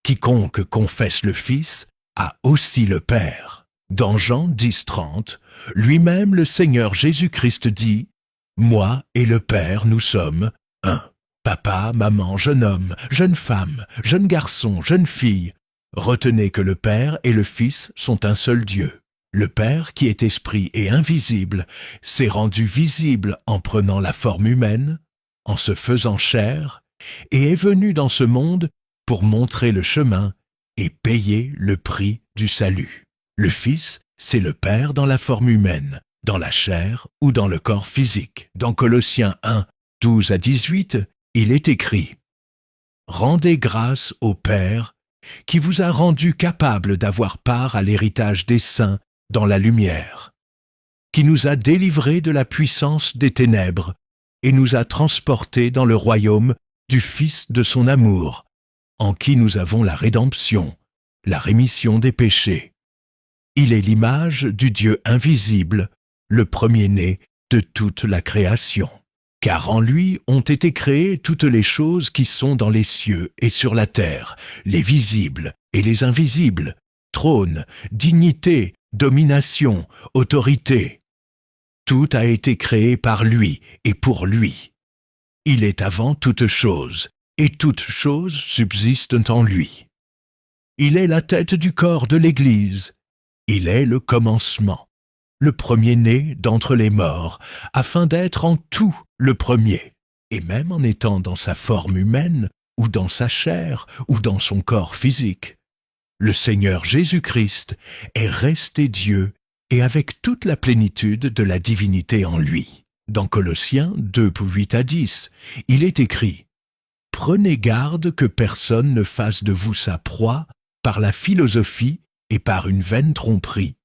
Quiconque confesse le Fils a aussi le Père. » Dans Jean 10, 30, lui-même le Seigneur Jésus-Christ dit, « Moi et le Père, nous sommes un. Papa, maman, jeune homme, jeune femme, jeune garçon, jeune fille, retenez que le Père et le Fils sont un seul Dieu. Le Père, qui est esprit et invisible, s'est rendu visible en prenant la forme humaine, en se faisant chair, et est venu dans ce monde pour montrer le chemin et payer le prix du salut. Le Fils, c'est le Père dans la forme humaine, dans la chair ou dans le corps physique. Dans Colossiens 1, 12 à 18, il est écrit, « Rendez grâce au Père qui vous a rendu capable d'avoir part à l'héritage des saints dans la lumière, qui nous a délivrés de la puissance des ténèbres et nous a transportés dans le royaume du Fils de son amour, en qui nous avons la rédemption, la rémission des péchés. Il est l'image du Dieu invisible, le premier-né de toute la création. Car en lui ont été créées toutes les choses qui sont dans les cieux et sur la terre, les visibles et les invisibles, trône, dignité, domination, autorité. Tout a été créé par lui et pour lui. Il est avant toute chose, et toutes choses subsistent en lui. Il est la tête du corps de l'Église. Il est le commencement, le premier-né d'entre les morts, afin d'être en tout le premier, et même en étant dans sa forme humaine, ou dans sa chair, ou dans son corps physique. Le Seigneur Jésus-Christ est resté Dieu et avec toute la plénitude de la divinité en lui. Dans Colossiens 2, 8-10, il est écrit « Prenez garde que personne ne fasse de vous sa proie par la philosophie et par une vaine tromperie,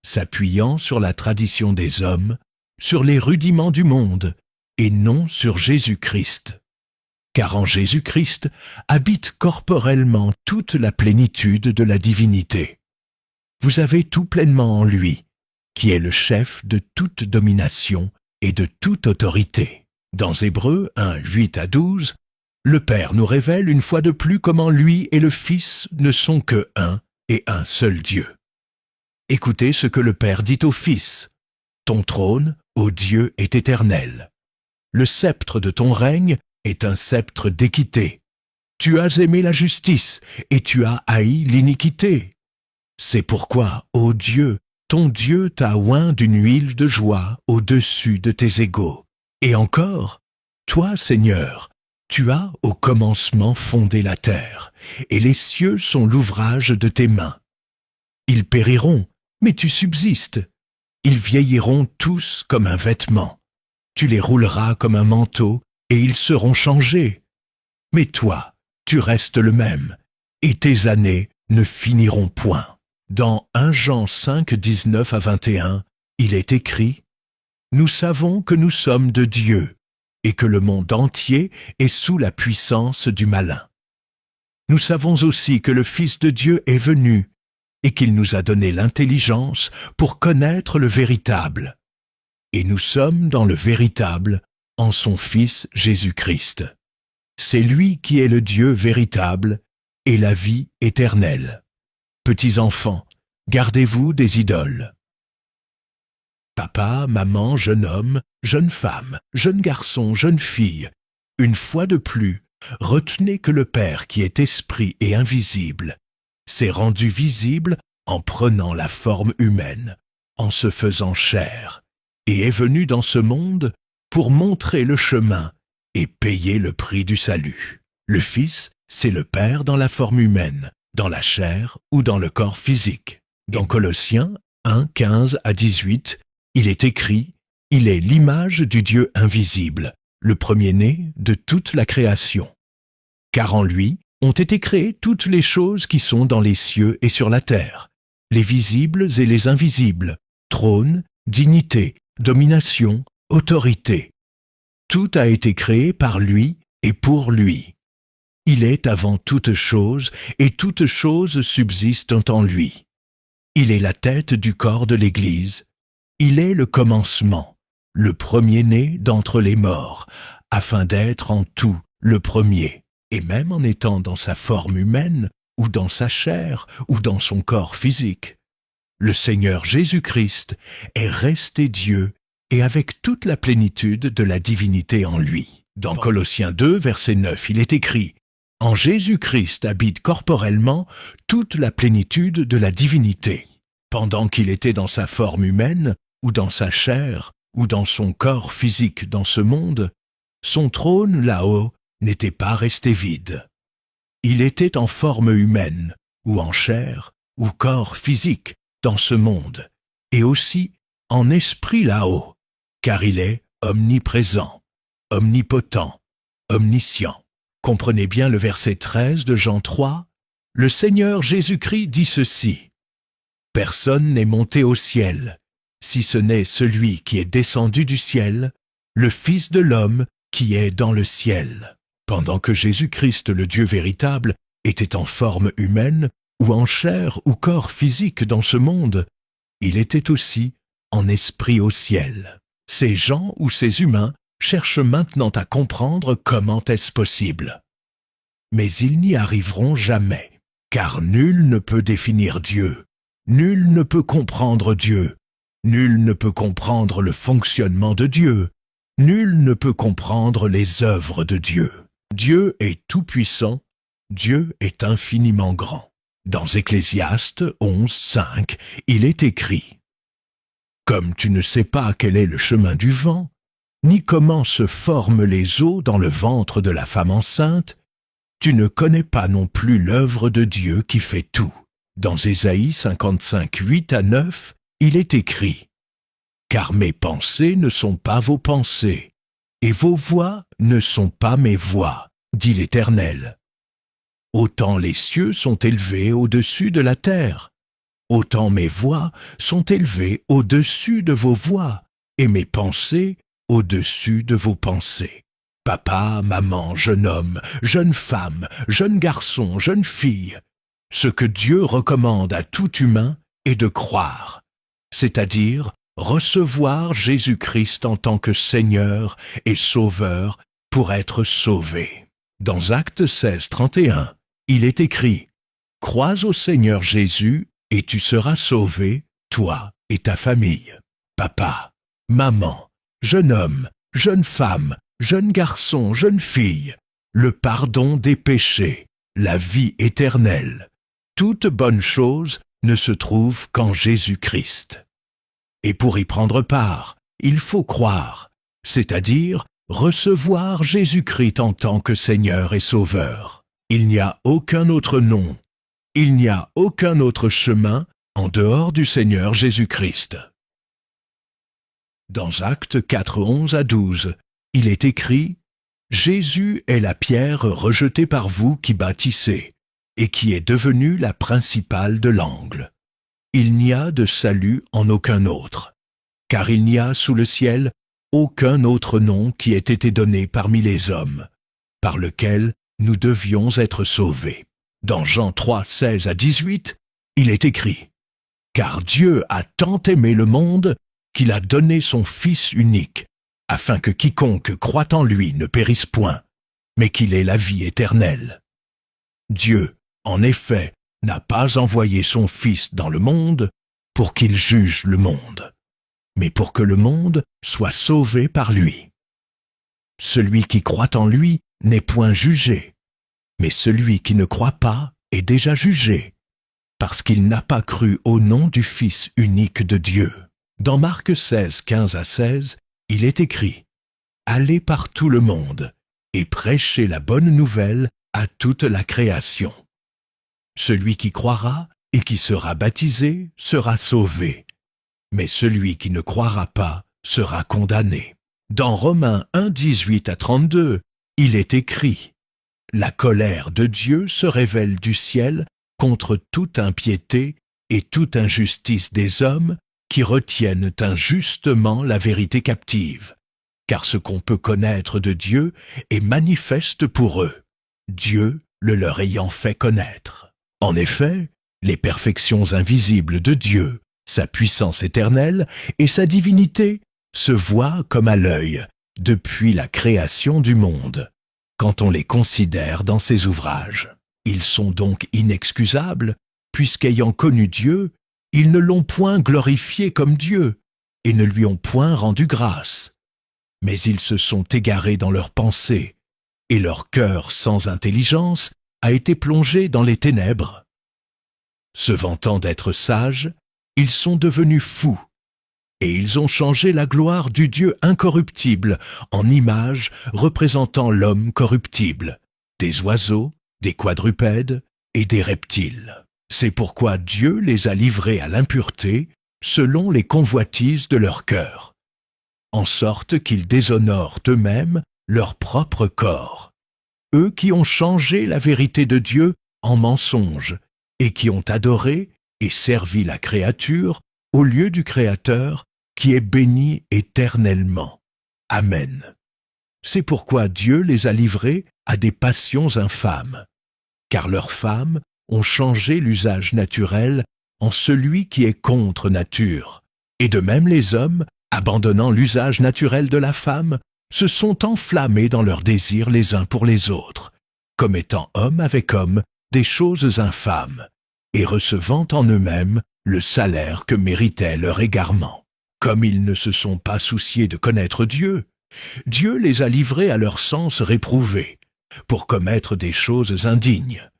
s'appuyant sur la tradition des hommes, sur les rudiments du monde, et non sur Jésus-Christ. Car en Jésus-Christ habite corporellement toute la plénitude de la divinité. Vous avez tout pleinement en lui, qui est le chef de toute domination et de toute autorité. Dans Hébreux 1, 8-12, le Père nous révèle une fois de plus comment lui et le Fils ne sont que un et un seul Dieu. Écoutez ce que le Père dit au Fils. « Ton trône, ô Dieu, est éternel. Le sceptre de ton règne est un sceptre d'équité. Tu as aimé la justice et tu as haï l'iniquité. C'est pourquoi, ô Dieu, ton Dieu t'a oint d'une huile de joie au-dessus de tes égaux. Et encore, toi, Seigneur, tu as au commencement fondé la terre, et les cieux sont l'ouvrage de tes mains. Ils périront, mais tu subsistes. Ils vieilliront tous comme un vêtement. Tu les rouleras comme un manteau, et ils seront changés. Mais toi, tu restes le même, et tes années ne finiront point. » Dans 1 Jean 5, 19-21, il est écrit « Nous savons que nous sommes de Dieu, et que le monde entier est sous la puissance du malin. Nous savons aussi que le Fils de Dieu est venu, et qu'il nous a donné l'intelligence pour connaître le véritable. Et nous sommes dans le véritable, en son Fils Jésus-Christ. C'est lui qui est le Dieu véritable et la vie éternelle. Petits enfants, gardez-vous des idoles. » Papa, maman, jeune homme, jeune femme, jeune garçon, jeune fille, une fois de plus, retenez que le Père qui est esprit et invisible s'est rendu visible en prenant la forme humaine, en se faisant chair, et est venu dans ce monde pour montrer le chemin et payer le prix du salut. Le Fils, c'est le Père dans la forme humaine, dans la chair ou dans le corps physique. Dans Colossiens 1, 15-18, il est écrit « Il est l'image du Dieu invisible, le premier-né de toute la création. Car en lui ont été créées toutes les choses qui sont dans les cieux et sur la terre, les visibles et les invisibles, trône, dignité, domination, autorité. Tout a été créé par lui et pour lui. Il est avant toute chose, et toutes choses subsistent en lui. Il est la tête du corps de l'Église. Il est le commencement, le premier-né d'entre les morts, afin d'être en tout le premier, et même en étant dans sa forme humaine, ou dans sa chair, ou dans son corps physique. Le Seigneur Jésus-Christ est resté Dieu, et avec toute la plénitude de la divinité en lui. Dans Colossiens 2, verset 9, il est écrit « En Jésus-Christ habite corporellement toute la plénitude de la divinité. Pendant qu'il était dans sa forme humaine, ou dans sa chair, ou dans son corps physique dans ce monde, son trône là-haut n'était pas resté vide. Il était en forme humaine, ou en chair, ou corps physique dans ce monde, et aussi en esprit là-haut, car il est omniprésent, omnipotent, omniscient. » Comprenez bien le verset 13 de Jean 3. Le Seigneur Jésus-Christ dit ceci. « Personne n'est monté au ciel, si ce n'est celui qui est descendu du ciel, le Fils de l'homme qui est dans le ciel. » Pendant que Jésus-Christ, le Dieu véritable, était en forme humaine, ou en chair ou corps physique dans ce monde, il était aussi en esprit au ciel. Ces gens ou ces humains cherchent maintenant à comprendre comment est-ce possible. Mais ils n'y arriveront jamais, car nul ne peut définir Dieu, nul ne peut comprendre Dieu, nul ne peut comprendre le fonctionnement de Dieu, nul ne peut comprendre les œuvres de Dieu. Dieu est tout-puissant, Dieu est infiniment grand. Dans Ecclésiaste 11:5, il est écrit « Comme tu ne sais pas quel est le chemin du vent, ni comment se forment les eaux dans le ventre de la femme enceinte, tu ne connais pas non plus l'œuvre de Dieu qui fait tout. » Dans Ésaïe 55:8-9, il est écrit « Car mes pensées ne sont pas vos pensées, et vos voix ne sont pas mes voix, dit l'Éternel. Autant les cieux sont élevés au-dessus de la terre, autant mes voix sont élevées au-dessus de vos voix, et mes pensées au-dessus de vos pensées. Papa, maman, jeune homme, jeune femme, jeune garçon, jeune fille, ce que Dieu recommande à tout humain est de croire, c'est-à-dire recevoir Jésus-Christ en tant que Seigneur et Sauveur pour être sauvé. Dans Actes 16:31, il est écrit « Crois au Seigneur Jésus et tu seras sauvé, toi et ta famille. » Papa, maman, jeune homme, jeune femme, jeune garçon, jeune fille, le pardon des péchés, la vie éternelle, toute bonne chose ne se trouve qu'en Jésus-Christ. Et pour y prendre part, il faut croire, c'est-à-dire recevoir Jésus-Christ en tant que Seigneur et Sauveur. Il n'y a aucun autre nom, il n'y a aucun autre chemin en dehors du Seigneur Jésus-Christ. Dans Actes 4:11-12, il est écrit « Jésus est la pierre rejetée par vous qui bâtissez, et qui est devenue la principale de l'angle. Il n'y a de salut en aucun autre, car il n'y a sous le ciel aucun autre nom qui ait été donné parmi les hommes, par lequel nous devions être sauvés. » Dans Jean 3:16-18, il est écrit « Car Dieu a tant aimé le monde qu'il a donné son Fils unique, afin que quiconque croit en lui ne périsse point, mais qu'il ait la vie éternelle. Dieu, en effet, n'a pas envoyé son Fils dans le monde pour qu'il juge le monde, mais pour que le monde soit sauvé par lui. Celui qui croit en lui n'est point jugé, mais celui qui ne croit pas est déjà jugé, parce qu'il n'a pas cru au nom du Fils unique de Dieu. » Dans Marc 16:15-16, il est écrit « Allez par tout le monde et prêchez la bonne nouvelle à toute la création. Celui qui croira et qui sera baptisé sera sauvé, mais celui qui ne croira pas sera condamné. » Dans Romains 1:18-32, il est écrit « La colère de Dieu se révèle du ciel contre toute impiété et toute injustice des hommes qui retiennent injustement la vérité captive, car ce qu'on peut connaître de Dieu est manifeste pour eux, Dieu le leur ayant fait connaître. En effet, les perfections invisibles de Dieu, sa puissance éternelle et sa divinité se voient comme à l'œil depuis la création du monde, quand on les considère dans ses ouvrages. Ils sont donc inexcusables, puisqu'ayant connu Dieu, ils ne l'ont point glorifié comme Dieu et ne lui ont point rendu grâce. Mais ils se sont égarés dans leurs pensées, et leur cœur sans intelligence a été plongé dans les ténèbres. Se vantant d'être sages, ils sont devenus fous, et ils ont changé la gloire du Dieu incorruptible en image représentant l'homme corruptible, des oiseaux, des quadrupèdes et des reptiles. C'est pourquoi Dieu les a livrés à l'impureté selon les convoitises de leur cœur, en sorte qu'ils déshonorent eux-mêmes leur propre corps, eux qui ont changé la vérité de Dieu en mensonge et qui ont adoré et servi la créature au lieu du Créateur qui est béni éternellement. Amen. C'est pourquoi Dieu les a livrés à des passions infâmes, car leurs femmes ont changé l'usage naturel en celui qui est contre nature, et de même les hommes abandonnant l'usage naturel de la femme, se sont enflammés dans leurs désirs les uns pour les autres, commettant homme avec homme des choses infâmes, et recevant en eux-mêmes le salaire que méritait leur égarement. Comme ils ne se sont pas souciés de connaître Dieu, Dieu les a livrés à leur sens réprouvé, pour commettre des choses indignes,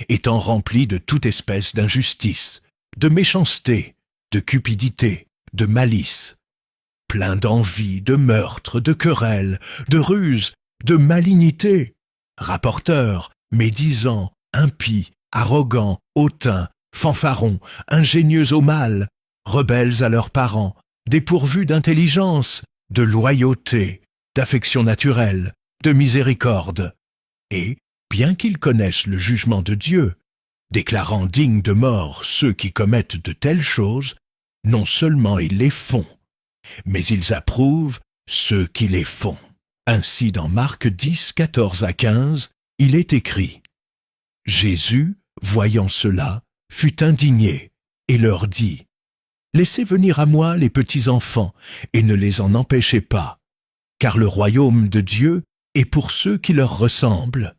étant remplis de toute espèce d'injustice, de méchanceté, de cupidité, de malice, pleins d'envie, de meurtre, de querelles, de ruse, de malignité, rapporteurs, médisants, impies, arrogants, hautains, fanfarons, ingénieux au mal, rebelles à leurs parents, dépourvus d'intelligence, de loyauté, d'affection naturelle, de miséricorde. Et, bien qu'ils connaissent le jugement de Dieu, déclarant dignes de mort ceux qui commettent de telles choses, non seulement ils les font, mais ils approuvent ceux qui les font. Ainsi, dans Marc 10, 14 à 15, il est écrit: Jésus, voyant cela, fut indigné et leur dit: Laissez venir à moi les petits enfants et ne les en empêchez pas, car le royaume de Dieu est pour ceux qui leur ressemblent.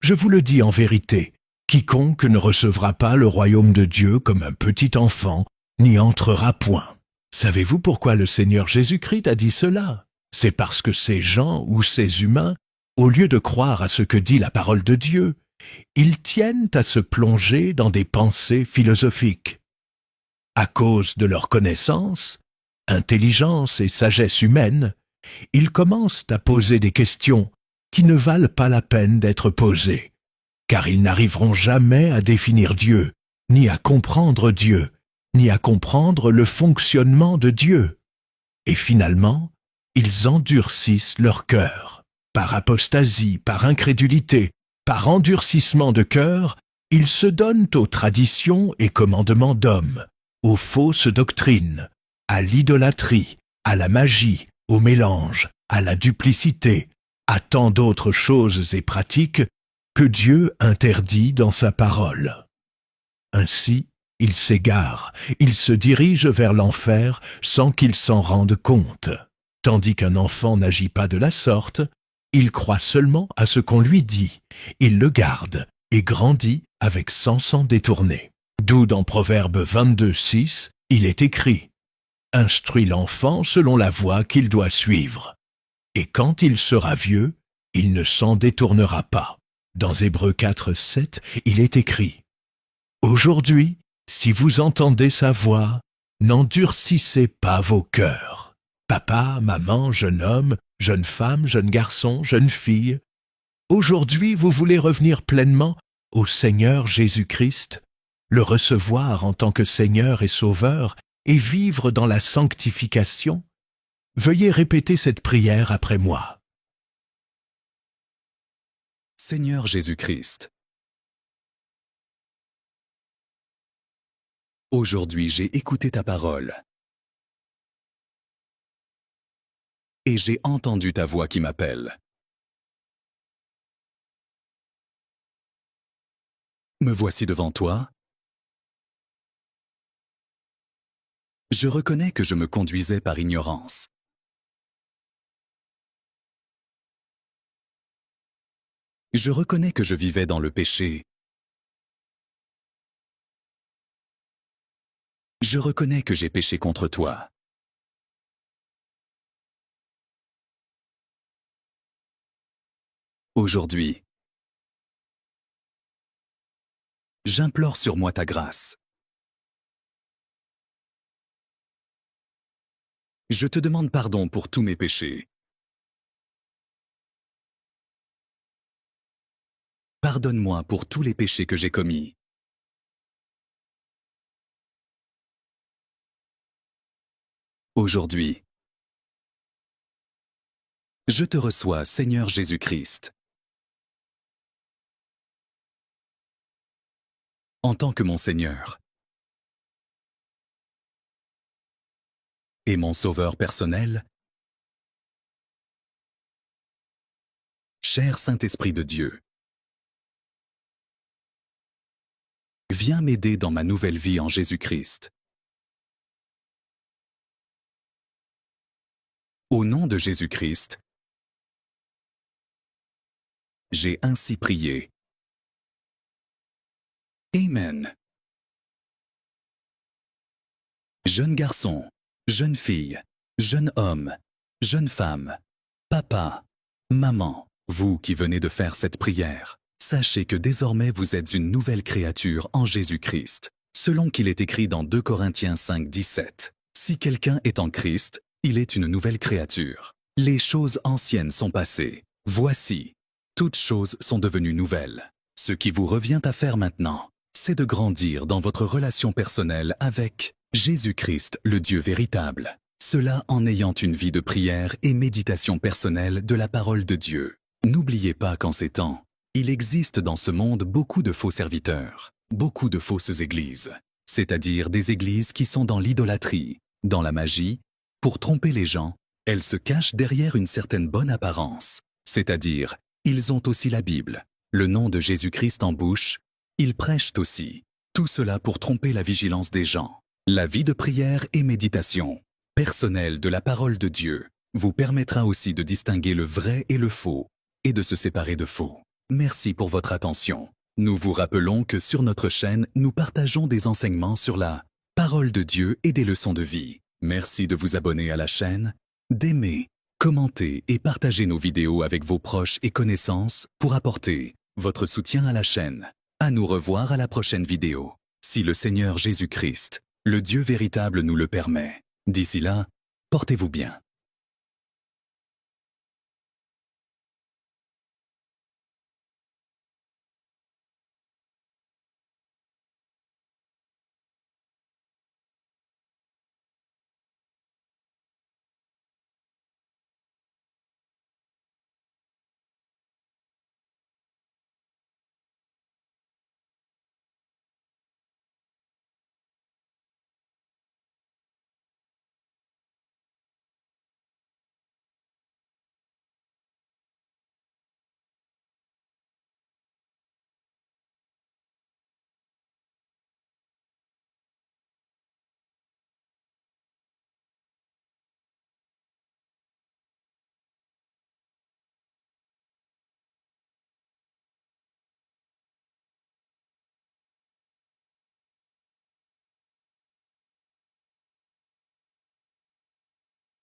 Je vous le dis en vérité, quiconque ne recevra pas le royaume de Dieu comme un petit enfant n'y entrera point. Savez-vous pourquoi le Seigneur Jésus-Christ a dit cela? C'est parce que ces gens ou ces humains, au lieu de croire à ce que dit la parole de Dieu, ils tiennent à se plonger dans des pensées philosophiques. À cause de leur connaissance, intelligence et sagesse humaine, ils commencent à poser des questions qui ne valent pas la peine d'être posées, car ils n'arriveront jamais à définir Dieu, ni à comprendre Dieu, ni à comprendre le fonctionnement de Dieu. Et finalement, ils endurcissent leur cœur. Par apostasie, par incrédulité, par endurcissement de cœur, ils se donnent aux traditions et commandements d'hommes, aux fausses doctrines, à l'idolâtrie, à la magie, au mélange, à la duplicité, à tant d'autres choses et pratiques que Dieu interdit dans sa parole. Ainsi, ils s'égarent, ils se dirigent vers l'enfer sans qu'ils s'en rendent compte. Tandis qu'un enfant n'agit pas de la sorte, il croit seulement à ce qu'on lui dit, il le garde et grandit avec s'en détourner. D'où dans Proverbe 22, 6, il est écrit: Instruis l'enfant selon la voie qu'il doit suivre, et quand il sera vieux, il ne s'en détournera pas. Dans Hébreux 4, 7, il est écrit: Aujourd'hui, si vous entendez sa voix, n'endurcissez pas vos cœurs. Papa, maman, jeune homme, jeune femme, jeune garçon, jeune fille, aujourd'hui vous voulez revenir pleinement au Seigneur Jésus-Christ, le recevoir en tant que Seigneur et Sauveur et vivre dans la sanctification? Veuillez répéter cette prière après moi. Seigneur Jésus-Christ, aujourd'hui j'ai écouté ta parole et j'ai entendu ta voix qui m'appelle. Me voici devant toi. Je reconnais que je me conduisais par ignorance. Je reconnais que je vivais dans le péché. Je reconnais que j'ai péché contre toi. Aujourd'hui, j'implore sur moi ta grâce. Je te demande pardon pour tous mes péchés. Pardonne-moi pour tous les péchés que j'ai commis. Aujourd'hui, je te reçois, Seigneur Jésus-Christ. En tant que mon Seigneur et mon Sauveur personnel, cher Saint-Esprit de Dieu, viens m'aider dans ma nouvelle vie en Jésus-Christ. nom de Jésus-Christ, j'ai ainsi prié. Amen. Jeune garçon, jeune fille, jeune homme, jeune femme, papa, maman, vous qui venez de faire cette prière, sachez que désormais vous êtes une nouvelle créature en Jésus-Christ, selon qu'il est écrit dans 2 Corinthiens 5, 17. Si quelqu'un est en Christ, il est une nouvelle créature. Les choses anciennes sont passées. Voici, toutes choses sont devenues nouvelles. Ce qui vous revient à faire maintenant, c'est de grandir dans votre relation personnelle avec Jésus-Christ, le Dieu véritable. Cela en ayant une vie de prière et méditation personnelle de la parole de Dieu. N'oubliez pas qu'en ces temps, il existe dans ce monde beaucoup de faux serviteurs, beaucoup de fausses églises, c'est-à-dire des églises qui sont dans l'idolâtrie, dans la magie. Pour tromper les gens, elles se cachent derrière une certaine bonne apparence, c'est-à-dire, ils ont aussi la Bible, le nom de Jésus-Christ en bouche, ils prêchent aussi. Tout cela pour tromper la vigilance des gens. La vie de prière et méditation personnelle de la parole de Dieu vous permettra aussi de distinguer le vrai et le faux, et de se séparer de faux. Merci pour votre attention. Nous vous rappelons que sur notre chaîne, nous partageons des enseignements sur la parole de Dieu et des leçons de vie. Merci de vous abonner à la chaîne, d'aimer, commenter et partager nos vidéos avec vos proches et connaissances pour apporter votre soutien à la chaîne. À nous revoir à la prochaine vidéo, si le Seigneur Jésus-Christ, le Dieu véritable nous le permet. D'ici là, portez-vous bien.